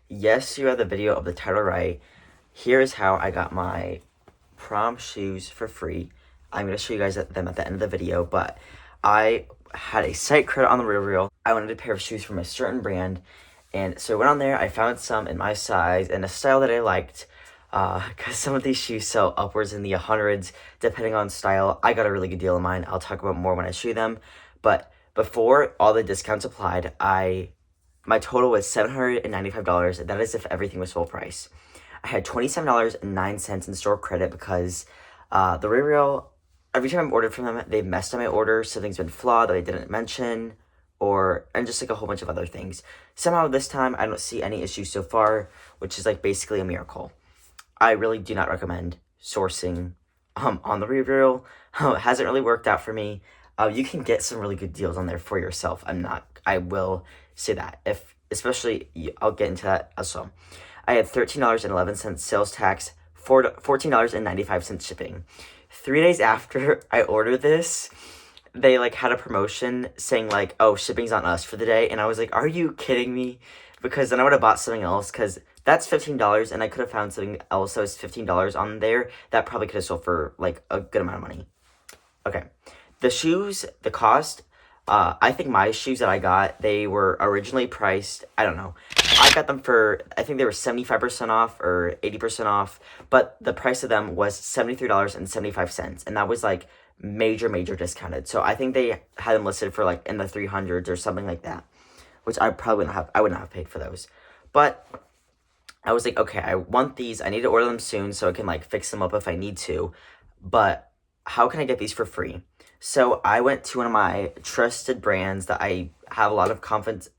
Yes, you have the video of the title right. Here's how I got my prom shoes for free. I'm going to show you guys them at the end of the video, but I had a site credit on TheRealReal. I wanted a pair of shoes from a certain brand, and so I went on there. I found some in my size and a style that I liked, because some of these shoes sell upwards in the hundreds depending on style. I got a really good deal on mine. I'll talk about more when I show you them, but before all the discounts applied, my total was $795. That is if everything was full price. I had $27.09 in store credit because TheRealReal, every time I've ordered from them, they've messed up my order. Something's been flawed that I didn't mention, and just like a whole bunch of other things. Somehow this time I don't see any issues so far, which is like basically a miracle. I really do not recommend sourcing on TheRealReal. It hasn't really worked out for me. You can get some really good deals on there for yourself. I will say that. I'll get into that also. I had $13.11 sales tax, $14.95 shipping. 3 days after I ordered this, they like had a promotion saying like, oh, shipping's on us for the day. And I was like, are you kidding me? Because then I would have bought something else, because that's $15 and I could have found something else that was $15 on there that probably could have sold for like a good amount of money. Okay. The shoes, the cost, I think my shoes that I got, they were originally priced, I don't know. I got them for, I think they were 75% off or 80% off, but the price of them was $73.75, and that was like major discounted. So I think they had them listed for like in the 300s or something like that, which I would not have paid for those. But I was like, okay, I want these. I need to order them soon so I can like fix them up if I need to. But how can I get these for free? So I went to one of my trusted brands that I have a lot of confidence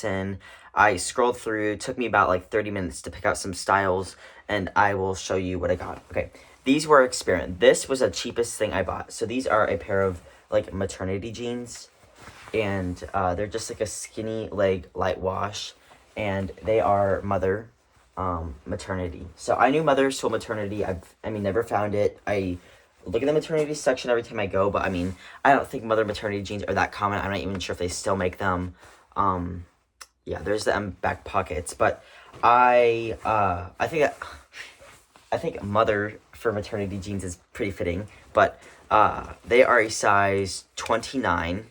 in. I scrolled through, it took me about like 30 minutes to pick out some styles, and I will show you what I got. Okay, these were experiment. This was the cheapest thing I bought. So these are a pair of like maternity jeans, and they're just like a skinny leg light wash, and they are mother maternity. So I knew mother sold maternity. Never found it. I look at the maternity section every time I go, but I don't think mother maternity jeans are that common. I'm not even sure if they still make them. Yeah, there's the back pockets, but I think mother for maternity jeans is pretty fitting, but they are a size 29,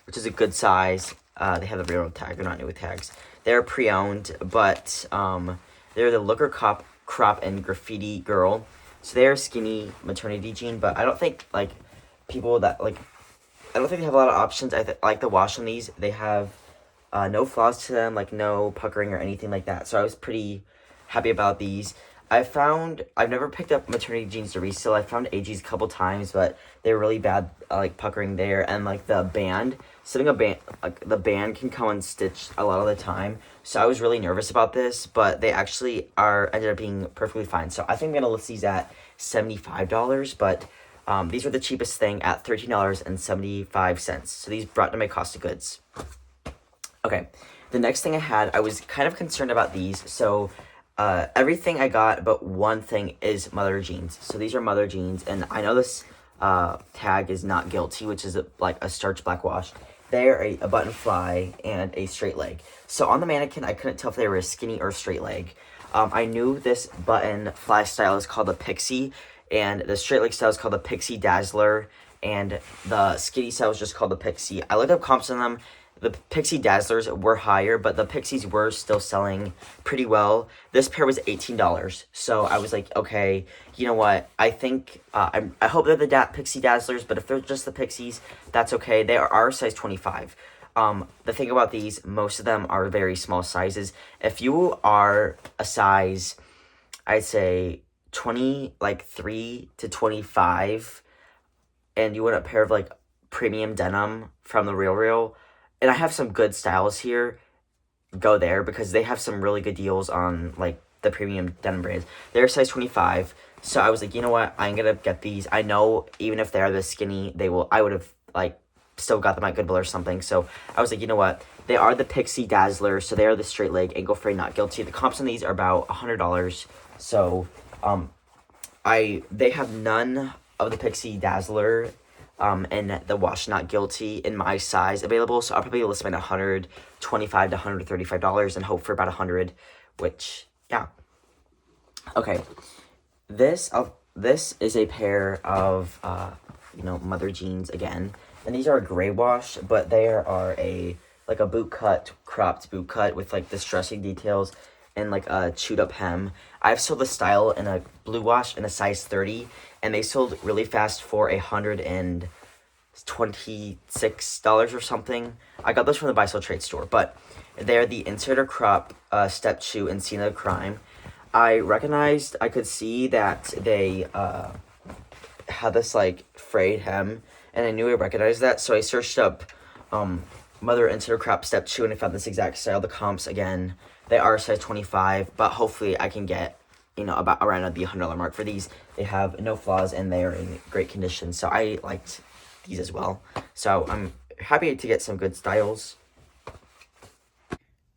which is a good size. They have the railroad tag. They're not new with tags. They're pre-owned, but they're the looker crop and graffiti girl. So they're a skinny maternity jean, but I don't think I don't think they have a lot of options. I like the wash on these. They have no flaws to them, like no puckering or anything like that. So I was pretty happy about these. I've never picked up maternity jeans to resell. I found AGs a couple times, but they're really bad, like puckering there, and like the band, the band can come unstitched a lot of the time. So I was really nervous about this, but they actually ended up being perfectly fine. So I think I'm gonna list these at $75, but these were the cheapest thing at $13.75. So these brought to my cost of goods. Okay, the next thing I was kind of concerned about these. So everything I got but one thing is mother jeans. So these are mother jeans, and I know this tag is not guilty, which is like a starch black wash. They're a button fly and a straight leg. So on the mannequin, I couldn't tell if they were a skinny or straight leg. I knew this button fly style is called the Pixie, and the straight leg style is called the Pixie Dazzler, and the skinny style is just called the Pixie. I looked up comps on them. The Pixie Dazzlers were higher, but the Pixies were still selling pretty well. This pair was $18. So I was like, okay, you know what? I think, I hope they're the Pixie Dazzlers, but if they're just the Pixies, that's okay. They are size 25. The thing about these, most of them are very small sizes. If you are a size, I'd say 23 to 25, and you want a pair of like premium denim from TheRealReal, and I have some good styles here, go there, because they have some really good deals on like the premium denim brands. They're size 25, so I was like, you know what, I'm gonna get these. I know even if they are this skinny, I would have like still got them at Goodwill or something. So I was like, you know what, they are the Pixie Dazzler, so they are the straight leg, ankle free, not guilty. The comps on these are about $100. So they have none of the Pixie Dazzler and the wash not guilty in my size available. So I'll probably spend $125 to $135 and hope for about 100, which, yeah. Okay, this is a pair of mother jeans again, and these are a gray wash, but they are a boot cut, cropped boot cut with like distressing details and like a chewed up hem. I've sold the style in a blue wash in a size 30, and they sold really fast for $126 or something. I got those from the buy sell trade store, but they're the inserter crop step shoe in Scene of the Crime. I could see that they had this like frayed hem, and I knew I recognized that, so I searched up mother inserter crop step shoe, and I found this exact style. The comps, again, they are size 25, but hopefully I can get about around the $100 mark for these. They have no flaws and they are in great condition, so I liked these as well. So I'm happy to get some good styles.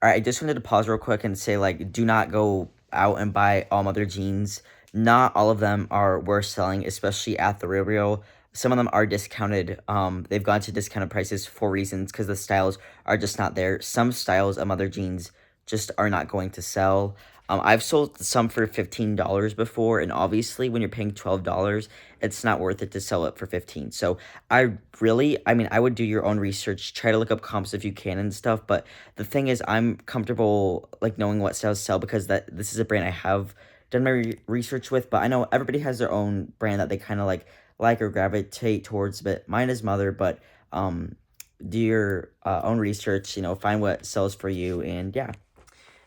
Alright, I just wanted to pause real quick and say, like, do not go out and buy all mother jeans. Not all of them are worth selling, especially at TheRealReal. Some of them are discounted. They've gone to discounted prices for reasons, because the styles are just not there. Some styles of mother jeans just are not going to sell. I've sold some for $15 before, and obviously when you're paying $12, it's not worth it to sell it for $15. So I would do your own research, try to look up comps if you can and stuff, but the thing is, I'm comfortable like knowing what styles sell because this is a brand I have done my research with, but I know everybody has their own brand that they kind of like or gravitate towards, but mine is mother. But do your own research, find what sells for you, and yeah.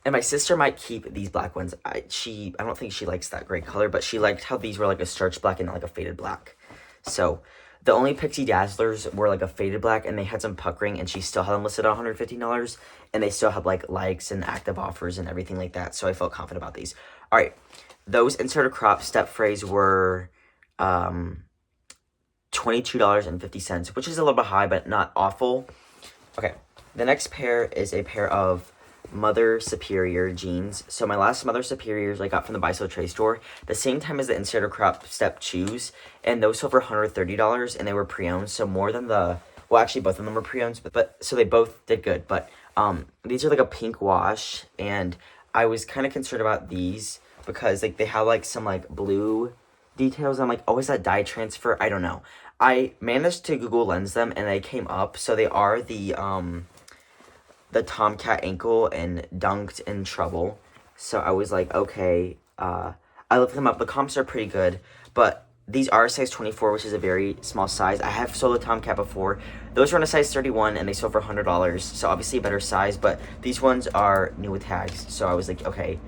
And my sister might keep these black ones. I don't think she likes that gray color, but she liked how these were like a starch black and not like a faded black. So the only Pixie Dazzlers were like a faded black, and they had some puckering, and she still had them listed at $115, and they still have like likes and active offers and everything like that. So I felt confident about these. All right, those inserter crop step frays were $22.50, which is a little bit high, but not awful. Okay, the next pair is a pair of Mother Superior jeans. So my last Mother Superiors I got from the buy sell trade store the same time as the inserter crop step shoes, and those sold for $130, and they were pre-owned, so more than actually both of them were pre-owned, but so they both did good. But these are like a pink wash, and I was kind of concerned about these because like they have like some like blue details. I'm like, oh, is that dye transfer? I don't know. I managed to Google Lens them, and they came up. So they are the Tomcat ankle and Dunked in Trouble. So I was like, okay. I looked them up. The comps are pretty good, but these are a size 24, which is a very small size. I have sold a Tomcat before. Those were in a size 31, and they sold for $100. So obviously a better size, but these ones are new with tags. So I was like, okay,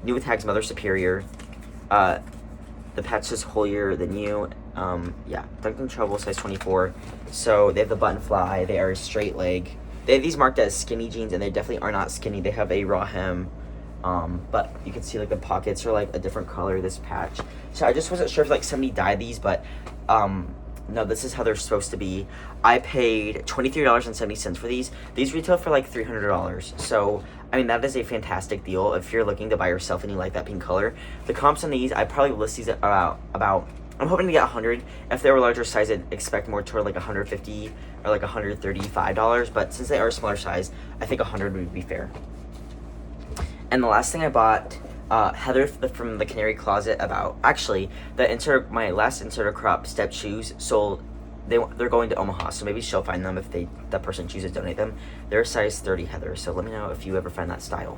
new with tags, Mother Superior. The patch is holier than you. Yeah, Dunked in Trouble, size 24. So they have the button fly. They are a straight leg. They have these marked as skinny jeans, and they definitely are not skinny. They have a raw hem. But you can see like the pockets are like a different color, this patch. So I just wasn't sure if like somebody dyed these, but no, this is how they're supposed to be. I paid $23.70 for these. These retail for like $300. So, I mean, that is a fantastic deal if you're looking to buy yourself and you like that pink color. The comps on these, I probably list these at about I'm hoping to get 100. If they were larger size, I'd expect more toward like 150 or like $135. But since they are a smaller size, I think 100 would be fair. And the last thing I bought, Heather from the Canary Closet my last inserter crop step shoes sold. They're going to Omaha, so maybe she'll find them if that person chooses to donate them. They're size 30, Heather. So let me know if you ever find that style.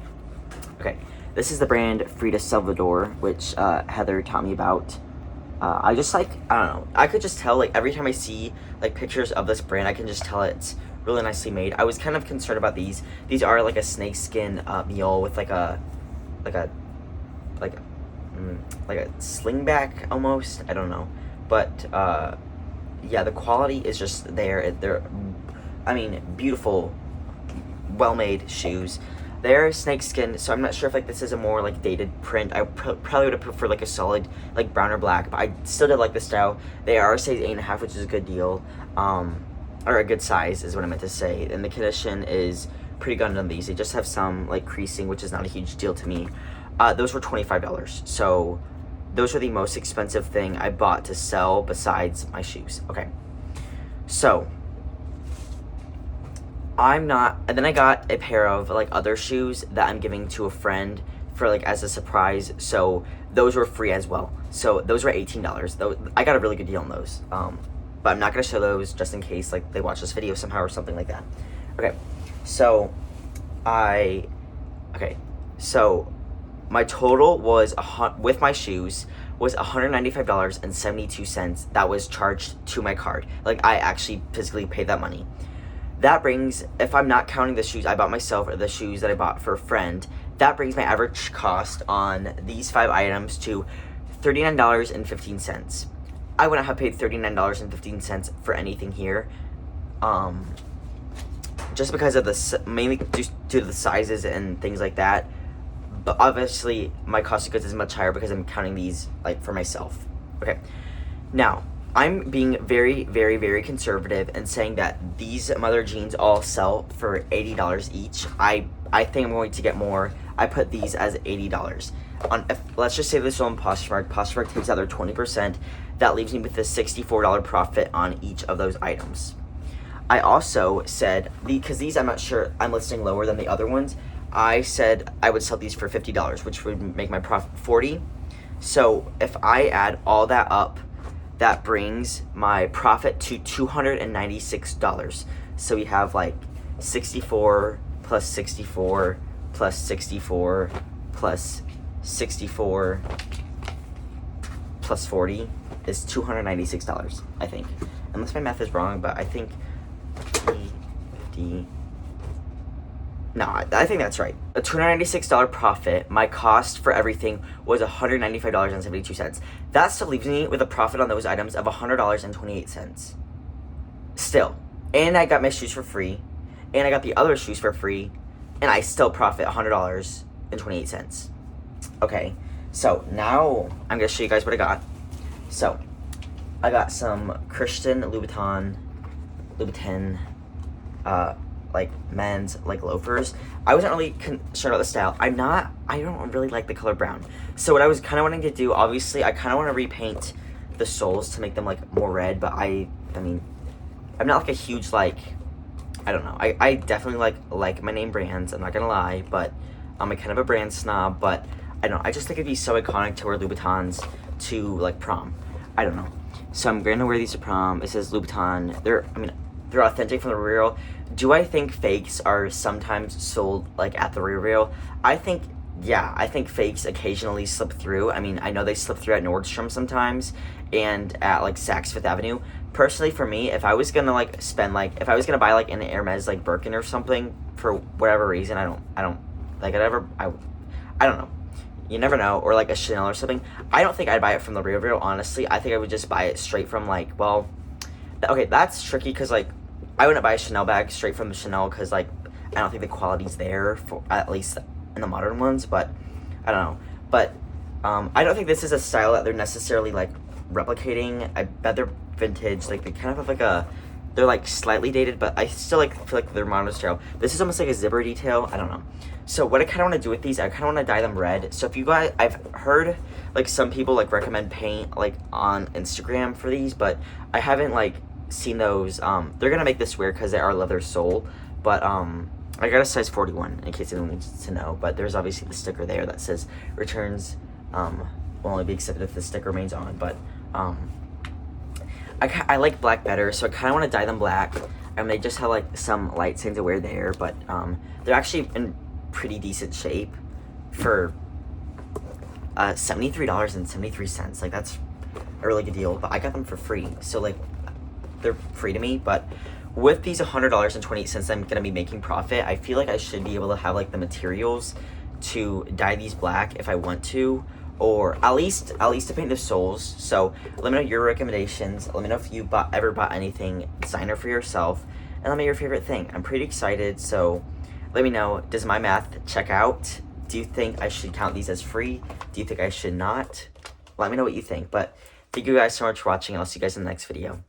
Okay, this is the brand Frida Salvador, which Heather taught me about. I don't know. I could just tell, like, every time I see, like, pictures of this brand, I can just tell it's really nicely made. I was kind of concerned about these. These are, like, a snakeskin mule with, like a slingback, almost. I don't know. But, yeah, the quality is just there. They're, beautiful, well-made shoes. They're snakeskin, so I'm not sure if like this is a more like dated print. I probably would have preferred like a solid like brown or black, but I still did like the style. They are a size 8.5, which is a good deal, or a good size is what I meant to say. And the condition is pretty good on these. They just have some like creasing, which is not a huge deal to me. Those were $25, so those are the most expensive thing I bought to sell besides my shoes. Okay. So and then I got a pair of like other shoes that I'm giving to a friend for like as a surprise. So those were free as well. So those were $18. Though I got a really good deal on those. But I'm not gonna show those just in case like they watch this video somehow or something like that. Okay, so my total was with my shoes was $195.72 that was charged to my card. Like I actually physically paid that money. That brings, if I'm not counting the shoes I bought myself or the shoes that I bought for a friend, that brings my average cost on these 5 items to $39.15. I wouldn't have paid $39.15 for anything here, just because of mainly due to the sizes and things like that. But obviously, my cost of goods is much higher because I'm counting these like for myself. Okay, now I'm being very, very, very conservative and saying that these mother jeans all sell for $80 each. I think I'm going to get more. I put these as $80. Let's just say this is on Poshmark. Poshmark takes out their 20%. That leaves me with a $64 profit on each of those items. I also said, because these I'm not sure, I'm listing lower than the other ones. I said I would sell these for $50, which would make my profit $40. So if I add all that up, that brings my profit to $296. So we have like 64 plus 64 plus 64 plus 64 plus 40 is $296, I think. Unless my math is wrong, but I think no, I think that's right. A $296 profit. My cost for everything was $195.72. That still leaves me with a profit on those items of $100.28. Still. And I got my shoes for free. And I got the other shoes for free. And I still profit $100.28. Okay. So now I'm going to show you guys what I got. So I got some Christian Louboutin, like men's like loafers. I wasn't really concerned about the style. I don't really like the color brown. So what I was kind of wanting to do, obviously, I kind of want to repaint the soles to make them like more red. But I mean, I'm not like a huge like, I don't know. I definitely like my name brands. I'm not gonna lie, but I'm a kind of a brand snob. But I don't know. I just think it'd be so iconic to wear Louboutins to like prom. I don't know. So I'm gonna wear these to prom. It says Louboutin. They're authentic from the real. Do I think fakes are sometimes sold like at the real? I think fakes occasionally slip through. I mean, I know they slip through at Nordstrom sometimes and at like Saks Fifth Avenue. Personally, for me, if I was gonna buy like an Hermes like Birkin or something for whatever reason, I don't know. You never know, or like a Chanel or something. I don't think I'd buy it from the real. Honestly, I think I would just buy it straight from like, well, okay, that's tricky because like I wouldn't buy a Chanel bag straight from the Chanel because like I don't think the quality's there for at least in the modern ones, but I don't know. But I don't think this is a style that they're necessarily like replicating. I bet they're vintage. Like they kind of have like they're like slightly dated, but I still like feel like they're modern style. This is almost like a zipper detail. I don't know. So what I kind of want to do with these, I kind of want to dye them red. So if you guys, I've heard like some people like recommend paint like on Instagram for these, but I haven't like seen those. They're gonna make this weird because they are leather sole, but I got a size 41 in case anyone needs to know. But there's obviously the sticker there that says returns will only be accepted if the sticker remains on. But I like black better, so I kind of want to dye them black. And they just have like some light stains to wear there, but they're actually in pretty decent shape for $73.73. Like that's a really good deal. But I got them for free, so like they're free to me. But with these $100.28 I'm gonna be making profit, I feel like I should be able to have like the materials to dye these black if I want to, or at least to paint the soles. So let me know your recommendations. Let me know if you ever bought anything designer for yourself, and let me know your favorite thing. I'm pretty excited, so let me know, does my math check out? Do you think I should count these as free? Do you think I should not? Let me know what you think. But thank you guys so much for watching. I'll see you guys in the next video.